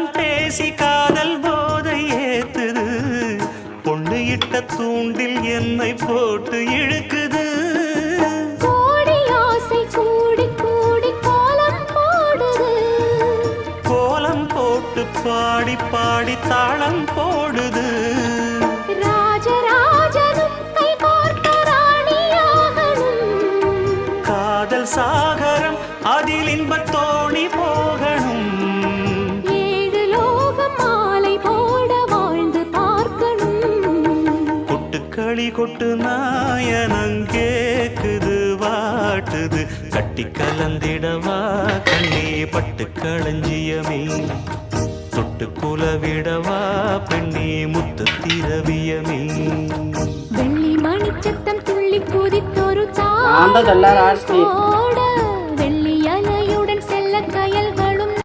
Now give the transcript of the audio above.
காலம் பேசி காதல் போதை ஏத்துது பொண்ணு இட்ட தூண்டில் என்னை போட்டு இழுக்குது கோடி ஆசை கூடி கூடி கோலம் போடுது கோலம் போட்டு பாடி பாடி தாளம் போடுது ராஜராஜனும் கை கோர்த்த ராணியாகணும் காதல் சாகரம் அதில் இன்பத் தோணி போகணும் ஏழு லோகம் மாலை போட வாழ்ந்து பார்க்கணும் கொட்டுக்களி கொட்டு நாயனங்கேக்குது வாட்டுது கட்டி கலந்திடவா கண்ணே பட்டு களஞ்சியமே தொட்டு குலவிடவா பெண்ணே முத்து திரவியமே வெள்ளி மணிச்சத்தம் துள்ளி குதித்தொரு ஆண்டதெல்லாம் ராஷ்டி தாட